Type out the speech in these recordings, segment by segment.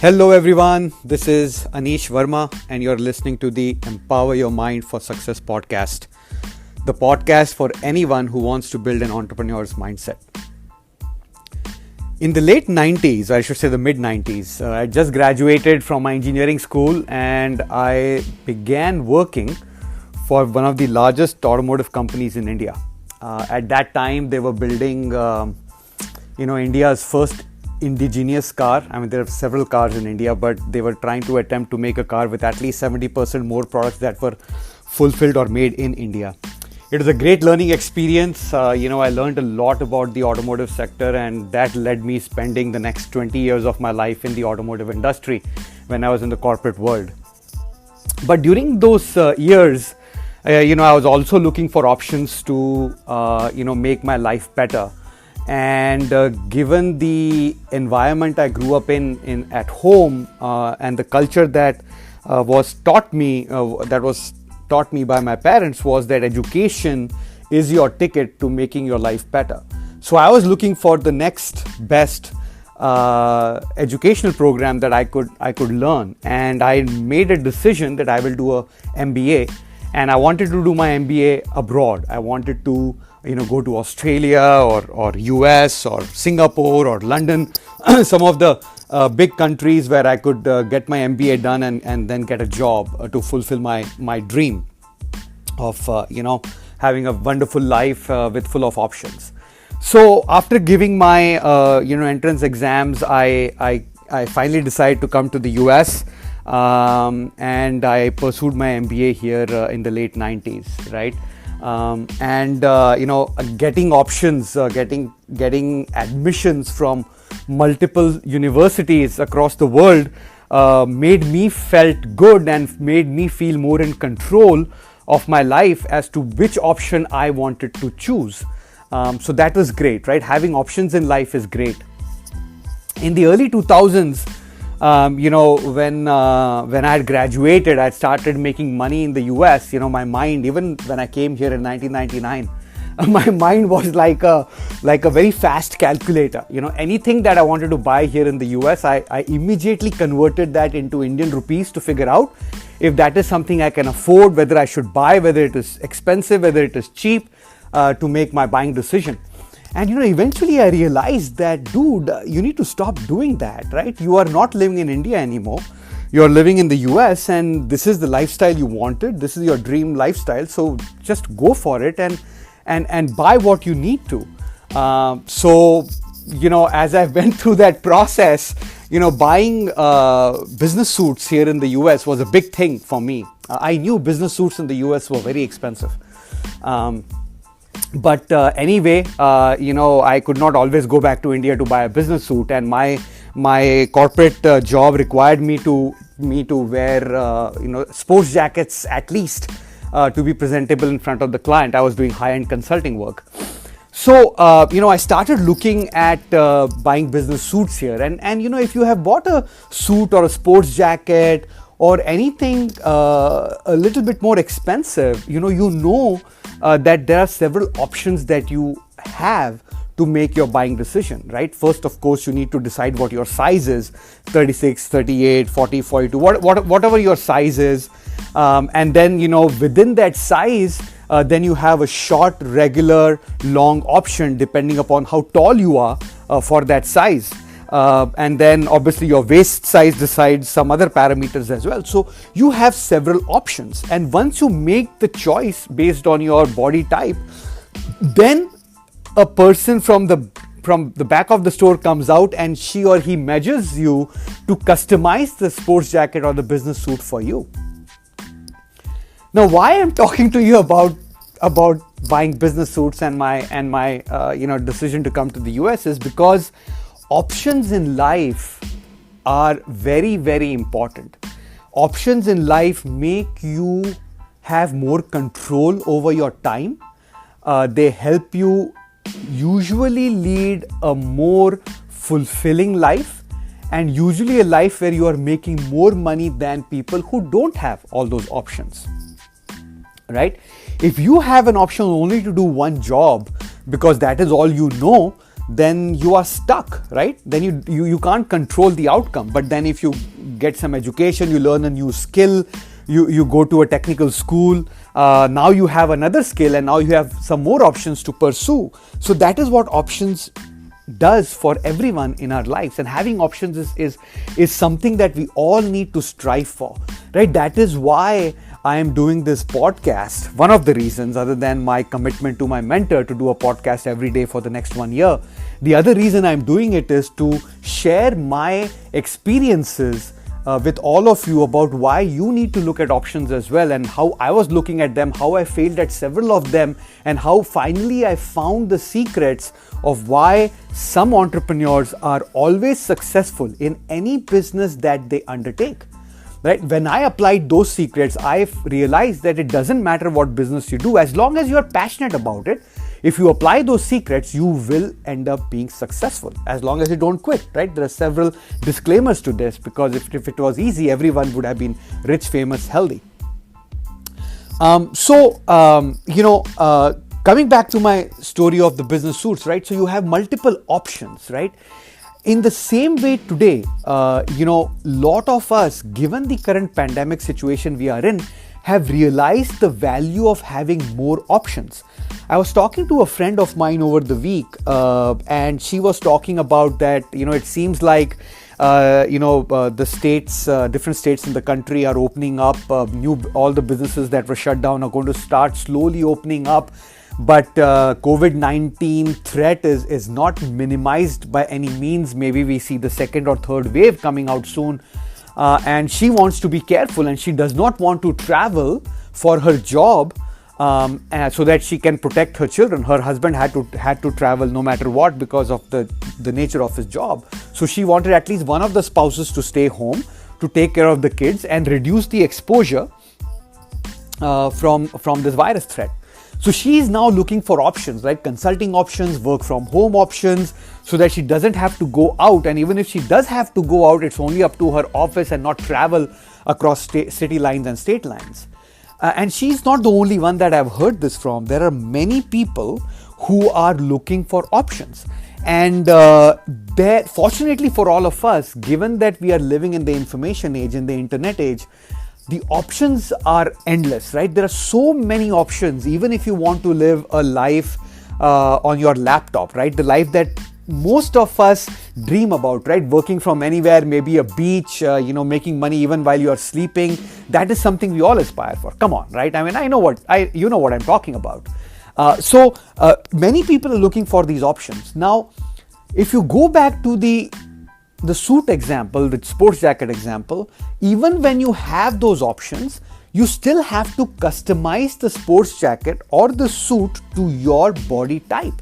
Hello everyone, this is Anish Verma and you're listening to the Empower Your Mind for Success podcast, the podcast for anyone who wants to build an entrepreneur's mindset. In the late 90s, I should say the mid 90s, I just graduated from my engineering school and I began working for one of the largest automotive companies in India. At that time, they were building, India's first indigenous car. I mean, there are several cars in India, but they were trying to attempt to make a car with at least 70% more products that were fulfilled or made in India. It was a great learning experience. I learned a lot about the automotive sector, and that led me spending the next 20 years of my life in the automotive industry when I was in the corporate world. But during those years, I was also looking for options to, make my life better. And given the environment I grew up in at home and the culture that was taught me by my parents was that education is your ticket to making your life better. So I was looking for the next best educational program that I could learn, and I made a decision that I will do a MBA, and I wanted to do my MBA abroad. I wanted to go to Australia or US or Singapore or London, some of the big countries where I could get my MBA done and then get a job to fulfill my dream of having a wonderful life with full of options. So after giving my entrance exams, I finally decided to come to the US, and I pursued my MBA here in the late 90s, right? Getting options, getting admissions from multiple universities across the world made me felt good and made me feel more in control of my life as to which option I wanted to choose. So that was great, right? Having options in life is great. In the early 2000s, when I had graduated, I started making money in the US. My mind, even when I came here in 1999, my mind was like a very fast calculator. Anything that I wanted to buy here in the US, I immediately converted that into Indian rupees to figure out if that is something I can afford, whether I should buy, whether it is expensive, whether it is cheap, to make my buying decision. And eventually I realized that, dude, you need to stop doing that, right? You are not living in India anymore. You're living in the US, and this is the lifestyle you wanted. This is your dream lifestyle. So just go for it and buy what you need to. As I went through that process, buying business suits here in the US was a big thing for me. I knew business suits in the US were very expensive. But anyway, I could not always go back to India to buy a business suit, and my corporate job required me to wear sports jackets at least to be presentable in front of the client. I was doing high-end consulting work. So I started looking at buying business suits here, and if you have bought a suit or a sports jacket or anything a little bit more expensive, that there are several options that you have to make your buying decision, right? First, of course, you need to decide what your size is, 36, 38, 40, 42, whatever your size is. And then, within that size, then you have a short, regular, long option depending upon how tall you are for that size. And then obviously your waist size decides some other parameters as well. So you have several options, and once you make the choice based on your body type, then a person from the back of the store comes out and she or he measures you to customize the sports jacket or the business suit for you. Now, why I'm talking to you about buying business suits and my decision to come to the US is because options in life are very, very important. Options in life make you have more control over your time. They help you usually lead a more fulfilling life, and usually a life where you are making more money than people who don't have all those options, right? If you have an option only to do one job because that is all you know, then you are stuck, right? Then you can't control the outcome. But then if you get some education, you learn a new skill, you go to a technical school, now you have another skill, and now you have some more options to pursue. So that is what options does for everyone in our lives. And having options is something that we all need to strive for, right? That is why I am doing this podcast. One of the reasons, other than my commitment to my mentor to do a podcast every day for the next 1 year, the other reason I'm doing it is to share my experiences with all of you about why you need to look at options as well, and how I was looking at them, how I failed at several of them, and how finally I found the secrets of why some entrepreneurs are always successful in any business that they undertake. Right? When I applied those secrets, I realized that it doesn't matter what business you do, as long as you're passionate about it. If you apply those secrets, you will end up being successful, as long as you don't quit, right? There are several disclaimers to this, because if it was easy, everyone would have been rich, famous, healthy. Coming back to my story of the business suits, right? So you have multiple options, right? In the same way today, lot of us, given the current pandemic situation we are in, have realized the value of having more options. I was talking to a friend of mine over the week, and she was talking about that, it seems like, the states, different states in the country are opening up, all the businesses that were shut down are going to start slowly opening up. But COVID-19 threat is not minimized by any means. Maybe we see the second or third wave coming out soon. And she wants to be careful, and she does not want to travel for her job so that she can protect her children. Her husband had to travel no matter what because of the nature of his job. So she wanted at least one of the spouses to stay home to take care of the kids and reduce the exposure from this virus threat. So she is now looking for options, right? Consulting options, work from home options, so that she doesn't have to go out. And even if she does have to go out, it's only up to her office and not travel across city lines and state lines. And she's not the only one that I've heard this from. There are many people who are looking for options. And fortunately for all of us, given that we are living in the information age, in the internet age, the options are endless, right? There are so many options, even if you want to live a life on your laptop, right? The life that most of us dream about, right? Working from anywhere, maybe a beach, making money even while you are sleeping. That is something we all aspire for. Come on, right? I mean, you know what I'm talking about. So many people are looking for these options. Now, if you go back to the suit example, the sports jacket example, even when you have those options, you still have to customize the sports jacket or the suit to your body type.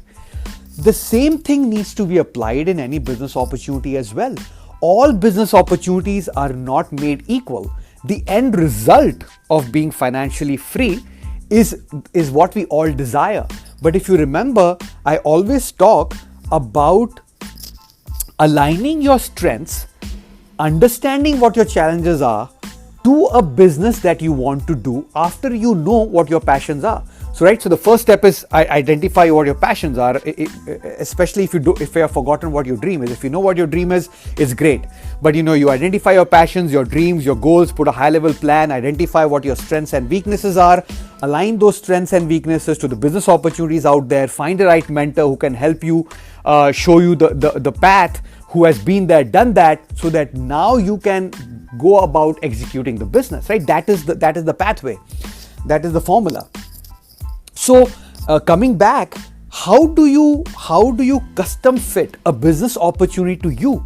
The same thing needs to be applied in any business opportunity as well. All business opportunities are not made equal. The end result of being financially free is what we all desire. But if you remember, I always talk about aligning your strengths, understanding what your challenges are, to a business that you want to do after you know what your passions are. So the first step is identify what your passions are, especially if you have forgotten what your dream is. If you know what your dream is, it's great. But you identify your passions, your dreams, your goals, put a high-level plan, identify what your strengths and weaknesses are, align those strengths and weaknesses to the business opportunities out there, find the right mentor who can help you, show you the path, who has been there, done that, so that now you can go about executing the business, right? That is the pathway. That is the formula. So coming back, how do you custom fit a business opportunity to you?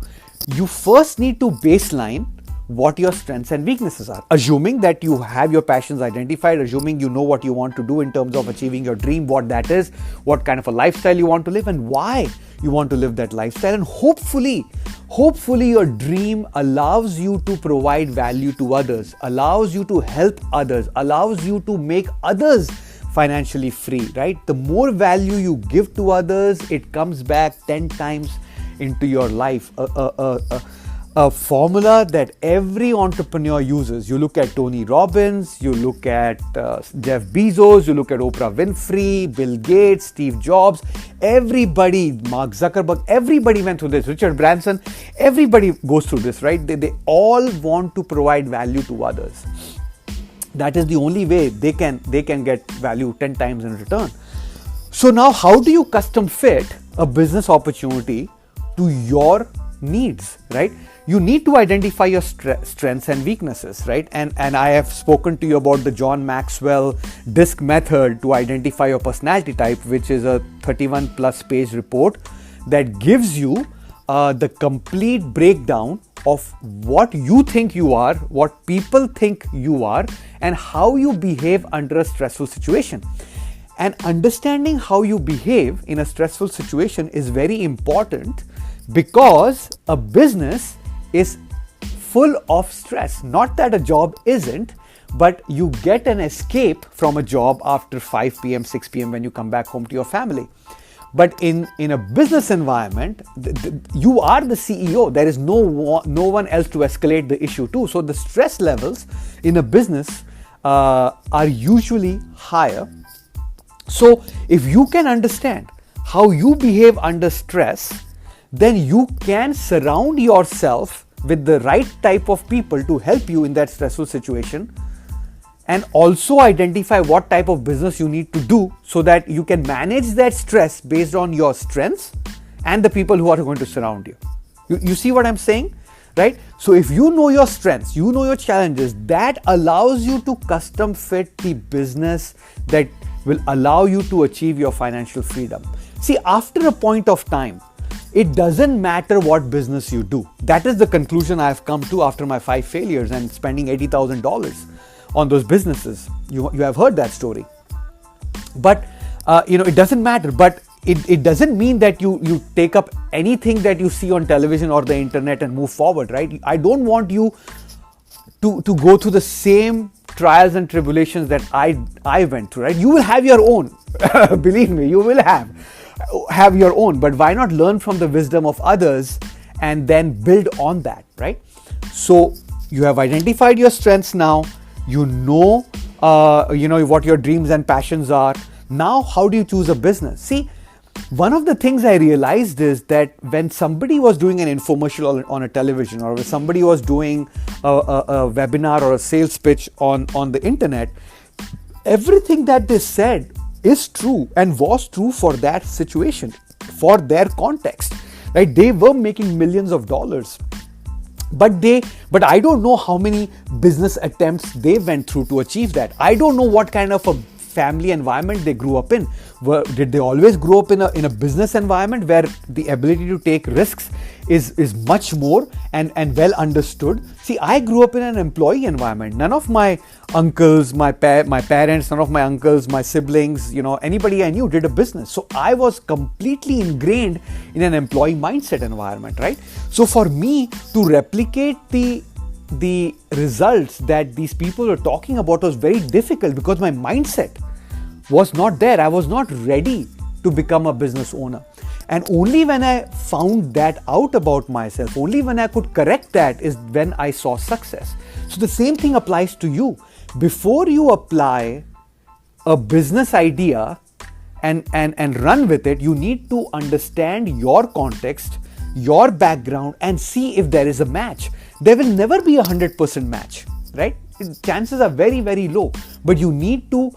You first need to baseline what your strengths and weaknesses are, assuming that you have your passions identified, assuming you know what you want to do in terms of achieving your dream, what that is, what kind of a lifestyle you want to live, and why you want to live that lifestyle. And hopefully your dream allows you to provide value to others, allows you to help others, allows you to make others financially free, right? The more value you give to others, it comes back 10 times into your life. a formula that every entrepreneur uses. You look at Tony Robbins, you look at Jeff Bezos, you look at Oprah Winfrey, Bill Gates, Steve Jobs, everybody, Mark Zuckerberg, everybody went through this. Richard Branson, everybody goes through this, right? They all want to provide value to others. That is the only way they can get value 10 times in return. So now how do you custom fit a business opportunity to your needs, right? You need to identify your strengths and weaknesses, right? And I have spoken to you about the John Maxwell DISC method to identify your personality type, which is a 31 plus page report that gives you the complete breakdown of what you think you are, what people think you are, and how you behave under a stressful situation. And understanding how you behave in a stressful situation is very important, because a business is full of stress. Not that a job isn't, but you get an escape from a job after 5 p.m., 6 p.m. when you come back home to your family. But in a business environment, you are the CEO. There is no one else to escalate the issue to. So the stress levels in a business are usually higher. So if you can understand how you behave under stress, then you can surround yourself with the right type of people to help you in that stressful situation, and also identify what type of business you need to do so that you can manage that stress based on your strengths and the people who are going to surround you. You see what I'm saying, right? So if you know your strengths, you know your challenges, that allows you to custom fit the business that will allow you to achieve your financial freedom. See, after a point of time, it doesn't matter what business you do. That is the conclusion I've come to after my 5 failures and spending $80,000 on those businesses. You have heard that story. But it doesn't matter. But it doesn't mean that you take up anything that you see on television or the internet and move forward, right? I don't want you to go through the same trials and tribulations that I went through, right? You will have your own. Believe me, you will have your own, but why not learn from the wisdom of others and then build on that, right? So you have identified your strengths now. You know what your dreams and passions are. Now, how do you choose a business? See, one of the things I realized is that when somebody was doing an infomercial on a television, or when somebody was doing a webinar or a sales pitch on the internet, everything that they said is true and was true for that situation, for their context, right? They were making millions of dollars, but I don't know how many business attempts they went through to achieve that. I don't know what kind of a family environment they grew up in. Did they always grow up in a business environment where the ability to take risks is much more and well understood? See, I grew up in an employee environment. None of my uncles, my parents, none of my uncles, my siblings, anybody I knew did a business. So I was completely ingrained in an employee mindset environment, right? So for me to replicate the results that these people were talking about was very difficult, because my mindset was not there. I was not ready to become a business owner. And only when I found that out about myself, only when I could correct that, is when I saw success. So the same thing applies to you. Before you apply a business idea and run with it, you need to understand your context, your background, and see if there is a match. There will never be 100% match, right? Chances are very, very low, but you need to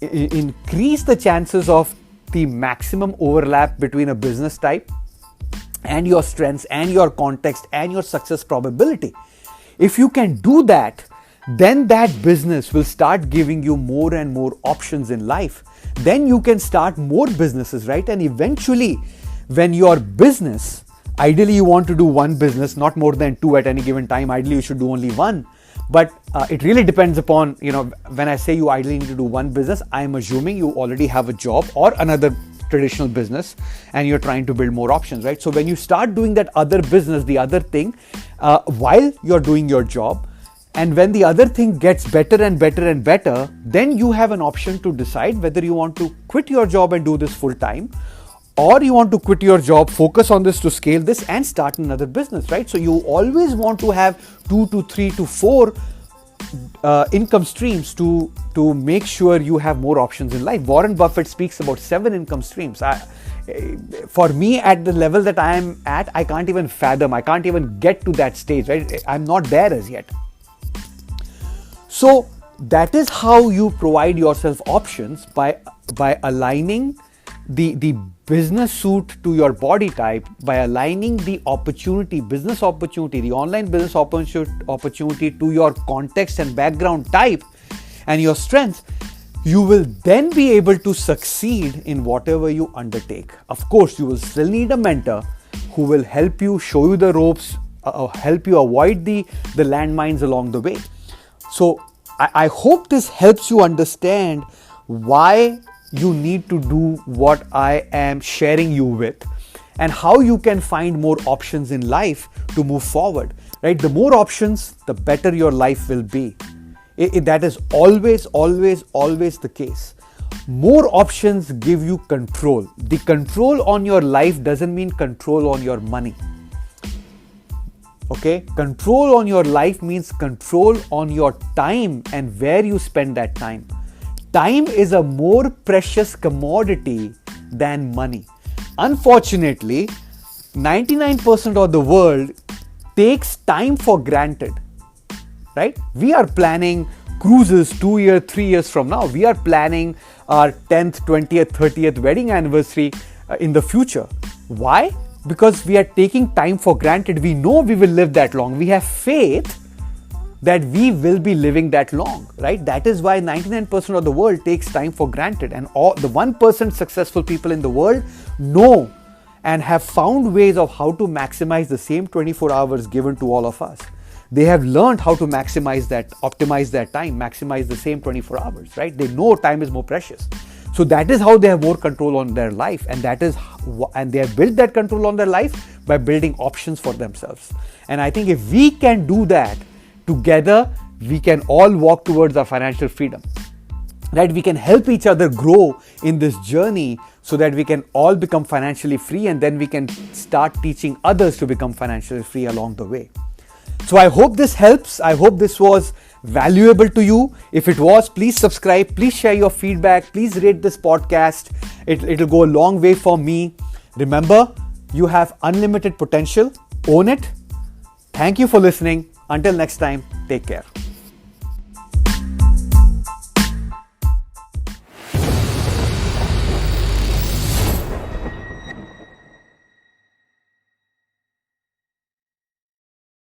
increase the chances of the maximum overlap between a business type and your strengths and your context and your success probability. If you can do that, then that business will start giving you more and more options in life. Then you can start more businesses, right? And eventually, when your business, ideally you want to do one business, not more than 2 at any given time. Ideally you should do only one. But it really depends upon, when I say you ideally need to do one business, I'm assuming you already have a job or another traditional business and you're trying to build more options, right? So when you start doing that other business, the other thing, while you're doing your job, and when the other thing gets better and better and better, then you have an option to decide whether you want to quit your job and do this full time, or you want to quit your job, focus on this to scale this and start another business, right? So you always want to have 2 to 3 to 4 income streams to make sure you have more options in life. Warren Buffett speaks about 7 income streams. For me, at the level that I am at, I can't even fathom, I can't even get to that stage, right? I'm not there as yet. So that is how you provide yourself options, by aligning the business suit to your body type, by aligning the business opportunity, the online business opportunity to your context and background type and your strengths. You will then be able to succeed in whatever you undertake. Of course, you will still need a mentor who will help you, show you the ropes, help you avoid the landmines along the way. So I hope this helps you understand why you need to do what I am sharing you with, and how you can find more options in life to move forward, right? The more options, the better your life will be. That is always the case. More options give you control. The control on your life doesn't mean control on your money. Okay? Control on your life means control on your time and where you spend that time. Time is a more precious commodity than money. Unfortunately, 99% of the world takes time for granted. Right? We are planning cruises 2 years, 3 years from now. We are planning our 10th, 20th, 30th wedding anniversary in the future. Why? Because we are taking time for granted. We know we will live that long. We have faith that we will be living that long, right? That is why 99% of the world takes time for granted. And all the 1% successful people in the world know and have found ways of how to maximize the same 24 hours given to all of us. They have learned how to maximize that, optimize that time, maximize the same 24 hours, right? They know time is more precious. So that is how they have more control on their life, and they have built that control on their life by building options for themselves. And I think if we can do that together, we can all walk towards our financial freedom, right? We can help each other grow in this journey so that we can all become financially free, and then we can start teaching others to become financially free along the way. So I hope this helps. I hope this was valuable to you. If it was, please subscribe. Please share your feedback. Please rate this podcast. It'll go a long way for me. Remember, you have unlimited potential. Own it. Thank you for listening. Until next time, take care.